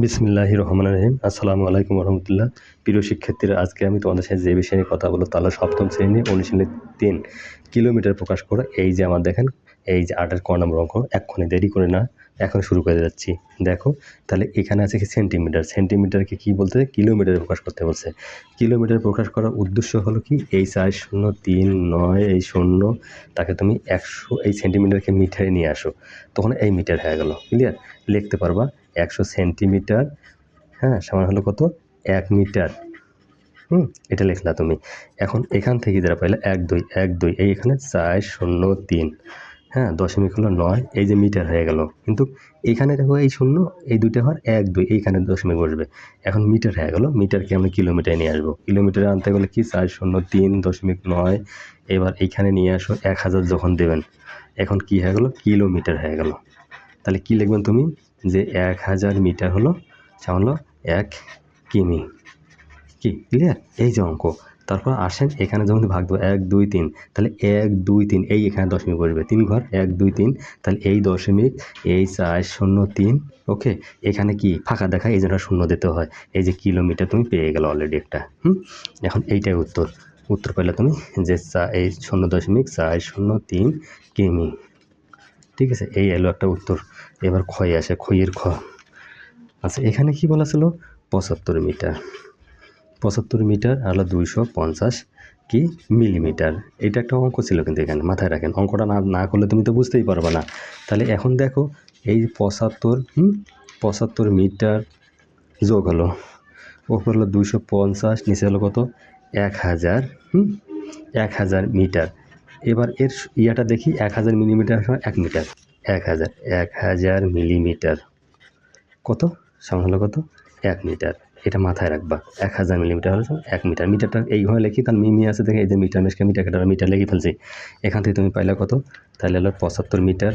বিসমিল্লাহির রহমানির রহিম। আসসালামু আলাইকুম রহমতুল্লাহ। প্রিয় শিক্ষার্থীরা, আজকে আমি তোমাদের সাথে যে বিষয় নিয়ে কথা বলবো তাহলে সপ্তম শ্রেণী অনুশীলনী 3 কিলোমিটার প্রকাশ করো। এই যে আমার দেখেন, এই যে 8-এর ক নম্বর অঙ্ক, এক্ষুনি দেরি করে না, এখন শুরু করে যাচ্ছি। দেখো তাহলে এখানে আছে কি সেন্টিমিটার, সেন্টিমিটারকে কি বলতে কিলোমিটারে প্রকাশ করতে বলছে। কিলোমিটার প্রকাশ করার উদ্দেশ্য হলো কি, এই 403.9 এই 0 তাকে তুমি 100 এই সেন্টিমিটারকে মিটারে নিয়ে আসো, তখন এই মিটার হয়ে গেল। ক্লিয়ার? লিখতে পারবা 100 সেন্টিমিটার, হ্যাঁ, সমান হলো কত? 1 মিটার। এটা লিখলা তুমি। এখন এখান থেকে যারা পাইলে 1 2 এই এখানে 403, হ্যাঁ, দশমিক হলো 9, এই যে মিটার হয়ে গেল। কিন্তু এইখানে দেখো এই 0, এই দুইটা হওয়ার 1 2, এইখানে দশমিক বসবে। এখন মিটার হয়ে গেল, মিটারকে আমরা কিলোমিটারে নিয়ে আসবো। কিলোমিটারে আনতে গেলে কি 403.9, এবার এইখানে নিয়ে আসো 1000 যখন দেবেন, এখন কি হয়ে গেল? কিলোমিটার হয়ে গেল। তাহলে কি লিখবেন তুমি? যে 1000 মিটার হলো হলো 1 কিমি। কি ক্লিয়ার? এই যে অঙ্ক। তারপর আসেন এখানে যখন ভাগ দেবো 1 2 3, তাহলে 1 2 3 এই এখানে দশমিক বসবে, 3 ঘর 1 2 3, তাহলে এই দশমিক এই 403। ওকে, এখানে কি ফাঁকা দেখায়, এই জন্য 0 দিতে হয়। এই যে কিলোমিটার তুমি পেয়ে গেল অলরেডি একটা। এখন এইটাই উত্তর পেলে তুমি, যে এই 0.403 কিমি। ঠিক আছে, এই এলো একটা উত্তর। এবার ক্ষয় আসে, ক্ষয়ের খ। আচ্ছা, এখানে কি বলা ছিল? 75 মিটার। 75 মিটার আর 250 কি মিলিমিটার। এটা একটা অঙ্ক ছিল, কিন্তু এখানে মাথায় রাখেন, অঙ্কটা না করলে তুমি তো বুঝতেই পারবে না। তাহলে এখন দেখো, এই 75 মিটার যোগ হলো, ওপর হলো 250, নিচে হলো কত? 1000। 1000 মিটার। এবার এর ইয়াটা দেখি, 1000 মিলিমিটার হয় 1 মিটার। 1000 মিলিমিটার কত? সমান হলো কত? 1 মিটার। এটা মাথায় রাখবা, 1000 মিলিমিটার হলো 1 মিটার। মিটারটা এইভাবে লিখি, তার মিমি আছে দেখে, এই যে মিটার মেশকে মিটার কেটে মিটার লিখে ফেলছি। এখান থেকে তুমি পাইলে কত? তাহলে হলো 75 মিটার।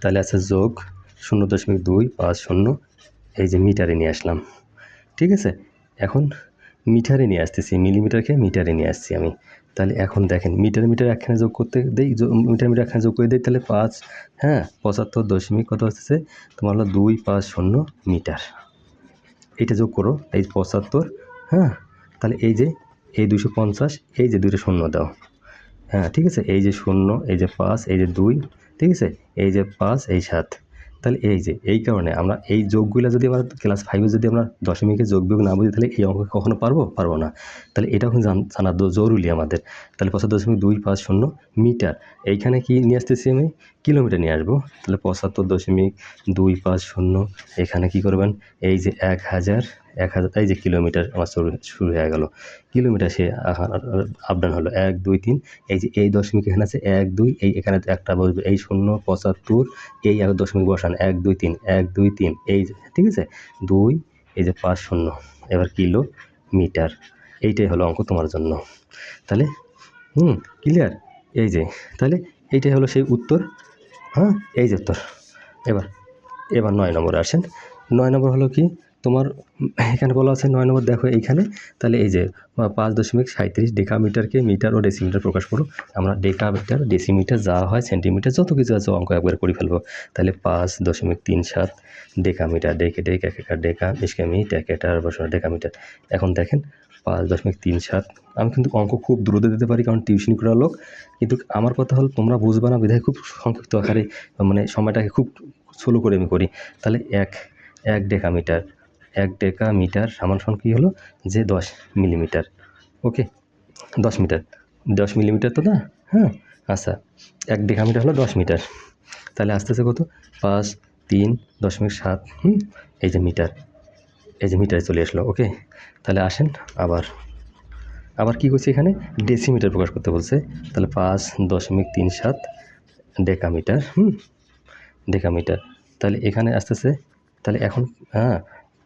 তাহলে আছে যোগ 0.250, এই যে মিটারে নিয়ে আসলাম। ঠিক আছে, এখন মিটারে নিয়ে আসতেছি, মিলিমিটারকে মিটারে নিয়ে আসছি আমি। তাহলে এখন দেখেন, মিটার একখানে যোগ করতে দেই, মিটার একখানে যোগ করে দিই, তাহলে 5, হ্যাঁ, 75 দশমিক কত আসতেছে তোমার হলো 250 মিটার। এটা যোগ করো, এই 75, হ্যাঁ, তাহলে এই যে এই 250, এই যে দুইটা শূন্য দাও, হ্যাঁ, ঠিক আছে, এই যে 0, এই যে 5, এই যে 2, ঠিক আছে, এই যে 5, এই 7। তাহলে এই যে এই কারণে আমরা এই যোগগুলো যদি আমরা ক্লাস 5-এ যদি আমরা দশমিকের যোগ বিয়োগ না বুঝি, তাহলে এই অঙ্ক কখনো পারবো না। তাহলে এটাও কিন্তু জানা জরুরি আমাদের। তাহলে 75.250 মিটার, এইখানে কি নিয়ে আসতেছি আমি? কিলোমিটার নিয়ে আসবো। তাহলে 75.250, এখানে কি করবেন? এই যে 1000, এই যে কিলোমিটার আমার শুরু হয়ে গেল। কিলোমিটার সে আপডাউন হলো 1 2 3, এই যে এই দশমিক এখানে আছে 1 2, এই এখানে একটা বসবে, এই 0 75, এই এক দশমিক বসান 1 2 3 1 2 3, এই যে, ঠিক আছে, 2, এই যে 50। এবার কিলোমিটার। এইটাই হলো অঙ্ক তোমার জন্য। তাহলে ক্লিয়ার? এই যে, তাহলে এইটাই হলো সেই উত্তর। হ্যাঁ, এই যে উত্তর। এবার 9 নম্বরে আসেন। 9 নম্বর হলো কি তোমার, এখানে বলা আছে 9 নম্বর, দেখো এইখানে, তাহলে এই যে 5.37 ডেকামিটারকে মিটার ও ডেসিমিটার প্রকাশ করো। আমরা ডেকামিটার, ডেসিমিটার যা হয়, সেন্টিমিটার, যত কিছু আছে অঙ্ক একবার করে ফেলবো। তাহলে 5.37 ডেকামিটার, ডেকা মিশকে মি ডেকেটার বসে ডেকামিটার। এখন দেখেন 5.37, আমি কিন্তু অঙ্ক খুব দ্রুত দিতে পারি, কারণ টিউশন করার লোক। কিন্তু আমার কথা হলো, তোমরা বুঝবে না বিধায় খুব সংক্ষিপ্ত আকারে, মানে সময়টাকে খুব স্লো করে আমি করি। তাহলে এক ডেকামিটার, 1 ডেকামিটার সমান কী হলো? যে 10 মিলিমিটার। ওকে, 10 মিটার, 10 মিলিমিটার তো না? হ্যাঁ, আচ্ছা, 1 ডেকামিটার হলো 10 মিটার। তাহলে আসতেছে কত? 5.3.7, এই যে মিটার, এই যে মিটারে চলে আসলো। ওকে, তাহলে আসেন আবার কি করছি, এখানে ডেসিমিটার প্রকাশ করতে বলছে। তাহলে 5.37 ডেকামিটার, ডেকামিটার। তাহলে এখানে আসতেছে, তাহলে এখন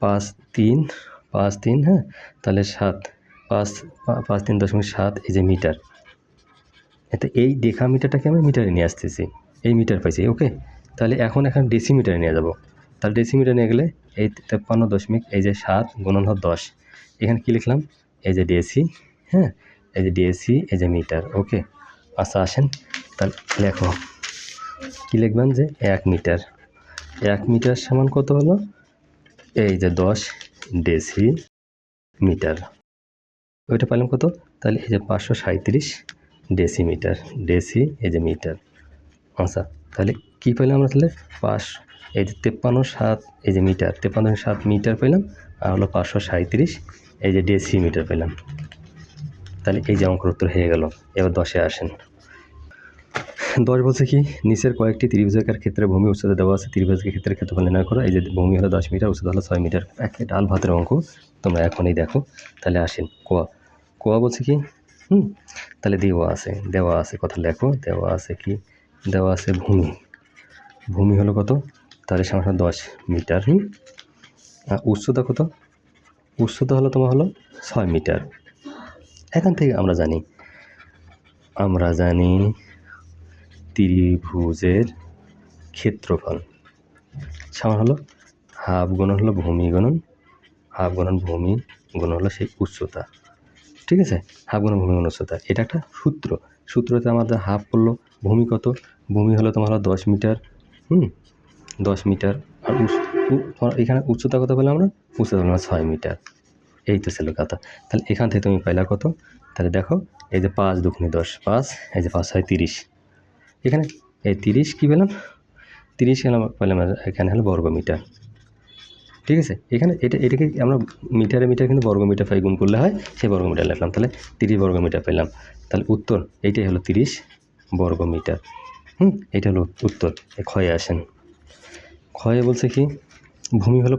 5 3, হ্যাঁ, তাহলে 7, 5 3.7, এই যে মিটার। এতে এই ডেকামিটারটাকে আমি মিটারে নিয়ে আসতেছি, এই মিটার পাইছি। ওকে, তাহলে এখন ডেসিমিটারে নিয়ে যাব। তাহলে ডেসিমিটার নিয়ে গেলে এই 53, এই যে 7 গুণন 10, এখানে কি লিখলাম? এই যে ডেসি, হ্যাঁ, এই যে ডেসি, এই যে মিটার। ওকে, আচ্ছা, আসেন তাহলে লেখো, কি লিখবেন? যে 1 মিটার। 1 মিটার সমান কত হলো? এই যে 10 ডেসিমিটার, ওইটা পেলাম কত? তাহলে এই যে 537 ডেসিমিটার, ডেসি এই যে মিটার। আচ্ছা, তাহলে কী পেলাম আমরা? তাহলে এই যে 53.7 এই যে মিটার, 53.7 মিটার পেলাম, আর হলো 537 এই যে ডেসিমিটার পেলাম। তাহলে এই যে অঙ্কের উত্তর হয়ে গেল। এবার 10-এ আসেন। 10 বলছে কি, নিচের কয়েকটি ত্রিভুজাকার ক্ষেত্রে ভূমি উচ্চতা দেওয়া আছে, ত্রিভুজাকার ক্ষেত্রের ক্ষেত্রফল নির্ণয় করো। এই যে ভূমি হলো 10 মিটার, উচ্চতা হলো 6 মিটার। একটা ডাল ভাতের অঙ্ক, তোমরা এখনই দেখো। তাহলে আসেন কোয়া বলছে কি, তাহলে দেওয়া আছে কথা লেখো। দেওয়া আছে কি? দেওয়া আছে ভূমি হলো কত? তাহলে সামনে 10 মিটার। আর উচ্চতা কত? উচ্চতা হলো তোমার হলো 6 মিটার। এখান থেকে আমরা জানি ত্রিভুজের ক্ষেত্রফল সমান হলো হাফ গুণন হলো ভূমি গুণন ভূমি গুণন হলো সেই উচ্চতা। ঠিক আছে, হাফ গুণন ভূমি গুণন উচ্চতা, এটা একটা সূত্রতে আমাদের হাফ করলো। ভূমি কত? ভূমি হলো তোমার 10 মিটার। 10 মিটার। আর এখানে উচ্চতা কত পেলাম আমরা? উচ্চতা পেলাম 6 মিটার। এই তো ছিল কথা। তাহলে এখান থেকে তুমি পাইলা কত? তাহলে দেখো, এই যে 5 দুগুণে 10, 5, এই যে 5 6 30। এখানে এই 30 কী পেলাম? 30 পেলাম এখানে হলো বর্গ মিটার। ঠিক আছে, এখানে এটাকে আমরা মিটারে কিন্তু বর্গ মিটার গুণ করলে হয়, সেই বর্গ মিটার লিখলাম। তাহলে 30 বর্গ মিটার পেলাম। তাহলে উত্তর এইটাই হলো 30 বর্গ মিটার। এইটা হলো উত্তর। ক্ষয়ে আসেন। ক্ষয়ে বলছে কি, ভূমি হলো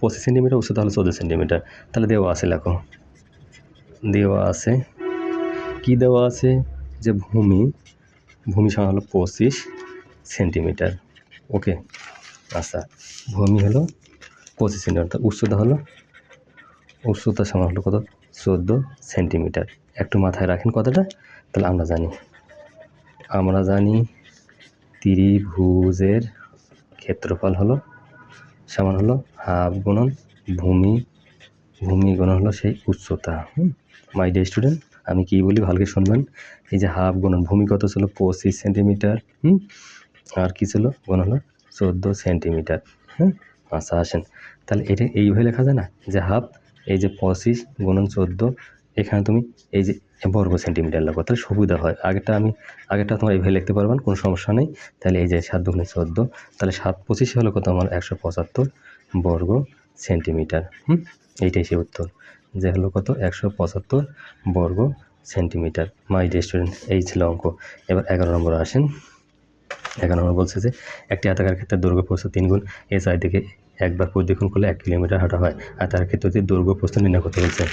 25 সেন্টিমিটার, উচ্চতা হলো 14 সেন্টিমিটার। তাহলে দেওয়া আছে, লেখো। দেওয়া আছে কি? দেওয়া আছে যে ভূমি সমান হলো 25 সেন্টিমিটার। ওকে, আচ্ছা, ভূমি হলো 25 সেন্টিমিটার, উচ্চতা সমান হলো কত? 14 সেন্টিমিটার। একটু মাথায় রাখেন কথাটা। তাহলে আমরা জানি ত্রিভুজের ক্ষেত্রফল হলো সমান হলো হাফ গুণন ভূমি গুণন হলো সেই উচ্চতা। মাই ডিয়ার স্টুডেন্ট, আমি কি বলি ভালকে শুনবেন। এই যে হাফ গুণন ভূমি কত ছিল? 25 সেন্টিমিটার। আর কি ছিল? গুণ হলো 14 সেন্টিমিটার। আচ্ছা আসেন, তাহলে এটা এইভাবে লেখা যায় না যে হাফ, এই যে 25 গুণন 14, এখানে তুমি এই যে বর্গ সেন্টিমিটার লেখো, তাহলে সুবিধা হয়। আগেরটা তোমার এইভাবে লিখতে পারবেন, কোনো সমস্যা নেই। তাহলে এই যে 7 দুগুণে 14, তাহলে 7 25 হলো কত আমার? 175 বর্গ সেন্টিমিটার। এইটাই সেই উত্তর, যে হলো কত? 175 বর্গ সেন্টিমিটার। মাই ডিয়ার স্টুডেন্ট, এই ছিল অঙ্ক। এবার 11 নম্বর আসেন। 11 নম্বর বলছে যে একটি আয়তাকার ক্ষেত্রে দৈর্ঘ্য প্রস্থ 3 গুণ এ সাইড থেকে একবার পরিদর্শন করলে 1 কিলোমিটার হাঁটা হয়। আয়তাকার ক্ষেত্রটি দৈর্ঘ্য প্রস্থ নির্ণয় করতে বলছে।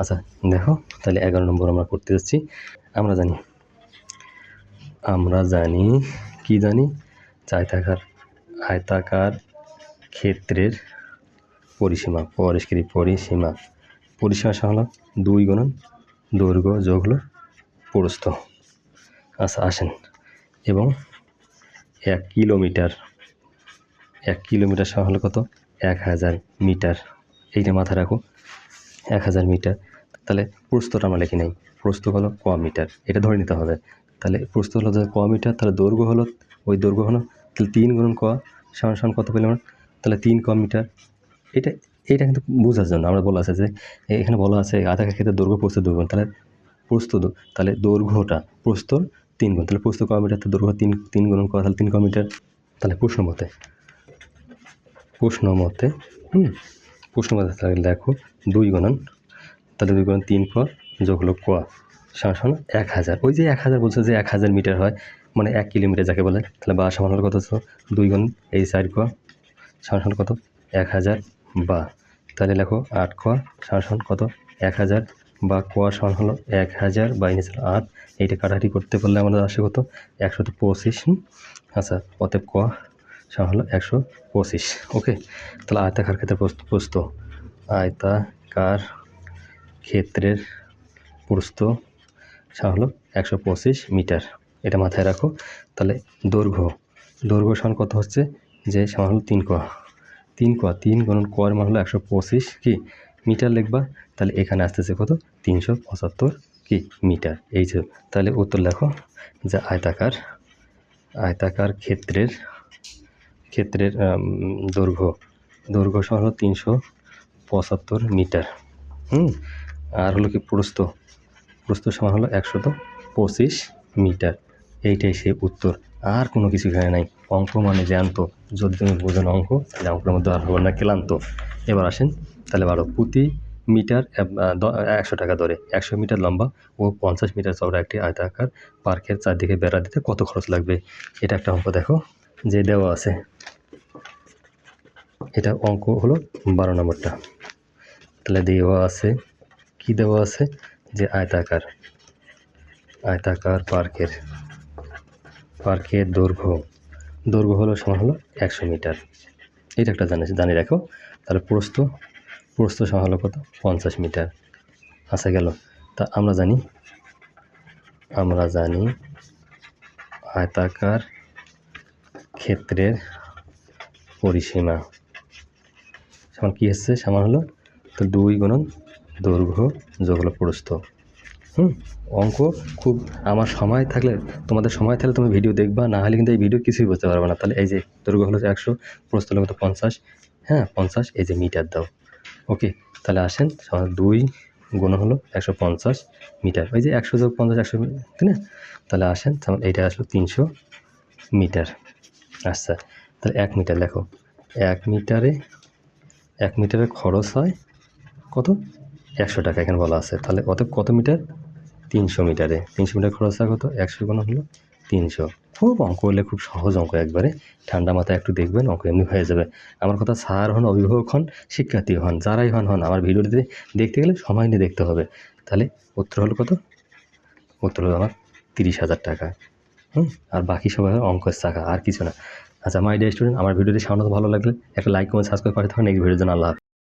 আচ্ছা দেখো, তাহলে 11 নম্বর আমরা করতে যাচ্ছি। আমরা জানি কি জানি? আয়তাকার ক্ষেত্রের পরিসীমা হলো 2 গুণন দৈর্ঘ্য যোগ হলো প্রস্থ। আচ্ছা আসেন, এবং 1 কিলোমিটার সমান হলো কত? 1000 মিটার। এইটা মাথায় রাখো, 1000 মিটার। তাহলে প্রস্থটা আমরা লিখি নাই, প্রস্থ হলো ক মিটার, এটা ধরে নিতে হবে। তাহলে প্রস্থ হলো ক মিটার, তাহলে দৈর্ঘ্য হলো তাহলে 3 গুণন ক সমান কত পেলাম আমরা? তাহলে 3 ক মিটার। এটা কিন্তু বোঝার জন্য আমরা বলা আছে যে এখানে বলা আছে আয়তাকার ক্ষেত্রে দৈর্ঘ্য প্রস্থ 2 গুণ, তাহলে দৈর্ঘ্যটা প্রস্থ 3 গুণ, তাহলে প্রস্থ ক মিটার, তো দৈর্ঘ্য 3 গুণন ক, তাহলে 3 ক মিটার। তাহলে প্রশ্ন মতে তাহলে দেখো 2 গুণন, তাহলে 2 গুণন 3 ক যোগ হলো ক সমান 1000। ওই যে 1000 বলছে যে 1000 মিটার হয়, মানে 1 কিলোমিটার যাকে বলে। তাহলে বা সমান হলো কত? 2 গুণ এই 4 ক সমান কত? 1000 বা, তাহলে লেখো 8 ক সমান কত? 1000 বা ক সমান হলো 1000 বা ইনিস 8। এইটা কাটাকাটি করতে পারলে আমাদের আসে কত? 125। আচ্ছা, অতএব ক সমান হলো 125। ওকে, তাহলে আয়তাকার ক্ষেত্রে প্রস্থ ক্ষেত্রের প্রস্থ সমান হলো 125 মিটার। এটা মাথায় রাখো। তাহলে দৈর্ঘ্য সমান কত হচ্ছে? যে সমান হলো 3 ক। 3 গুণন ক এর মান হলো 125 কি মিটার লিখবা। তাহলে এখানে আসতেছে কত? 375 কি মিটার। এই যে, তাহলে উত্তর লেখো যে আয়তাকার ক্ষেত্রের দৈর্ঘ্য দৈর্ঘ্য সমান হলো 375 মিটার। আর হলো কি প্রস্থ সমান হলো 125 মিটার। এইটাই সে উত্তর, আর কোনো কিছু এখানে নাই। অঙ্ক মানে জ্যান্ত, যদি তুমি বোঝো না অঙ্ক তাহলে অঙ্কের মধ্যে আর হলো না ক্লান্ত। এবার আসেন তাহলে বারো, প্রতি মিটার 100 টাকা দরে 100 মিটার লম্বা ও 50 মিটার চওড়া একটি আয়তাকার পার্কের চারদিকে বেড়া দিতে কত খরচ লাগবে? এটা একটা অঙ্ক দেখো যে দেওয়া আছে। এটা অঙ্ক হলো 12 নম্বরটা। তাহলে দেওয়া আছে, কি দেওয়া আছে, যে আয়তাকার পার্কের দৈর্ঘ্য হলো সমান হলো 100 মিটার। এটা একটা জানি রাখো। তাহলে প্রস্থ সমান হলো কত? 50 মিটার। আচ্ছা গেল। তা আমরা জানি আয়তাকার ক্ষেত্রের পরিসীমা সমান কি হচ্ছে? সমান হলো তো 2 গুণন দৈর্ঘ্য যোগ হলো প্রস্থ। অঙ্ক খুব, আমার সময় থাকলে, তোমাদের সময় থাকলে তুমি ভিডিও দেখবা, না হলে কিন্তু এই ভিডিও কিছুই বুঝতে পারবে না। তাহলে এই যে দৈর্ঘ্য হলো 100, প্রস্থ হলো কত? 50। 50, এই যে মিটার দাও। ওকে, তাহলে আসেন 2 গুণ হলো 150 মিটার। ওই যে 100 যোগ 50 100, তাই না? তাহলে আসেন এইটা আসলো 300 মিটার। আচ্ছা, তাহলে 1 মিটার লেখো। 1 মিটারে খরচ হয় কত? 100 টাকা এখানে বলা আছে। তাহলে কত মিটার? 300 মিটারে। 300 মিটার খরচ হয় কত? 100 গুণ হলো 300। খুব অঙ্ক হলে খুব সহজ অঙ্ক, একবারে ঠান্ডা মাথায় একটু দেখবেন, অঙ্ক এমনি হয়ে যাবে। আমার কথা, স্যার হন, অভিভাবক হন, শিক্ষার্থী হন, যারাই হন আমার ভিডিওটিতে দেখতে গেলে সময় নিয়ে দেখতে হবে। তাহলে উত্তর হলো কত? উত্তর হলো আমার 30,000 টাকা। আর বাকি সবাই অঙ্কের চাকা, আর কিছু না। আচ্ছা মাই ডিয়ার স্টুডেন্ট, আমার ভিডিওটি সামান্য ভালো লাগলে একটা লাইক, কমেন্ট, সাবস্ক্রাইব করে থাকুন। এই ভিডিওর জন্য আল্লাহ হাফেজ।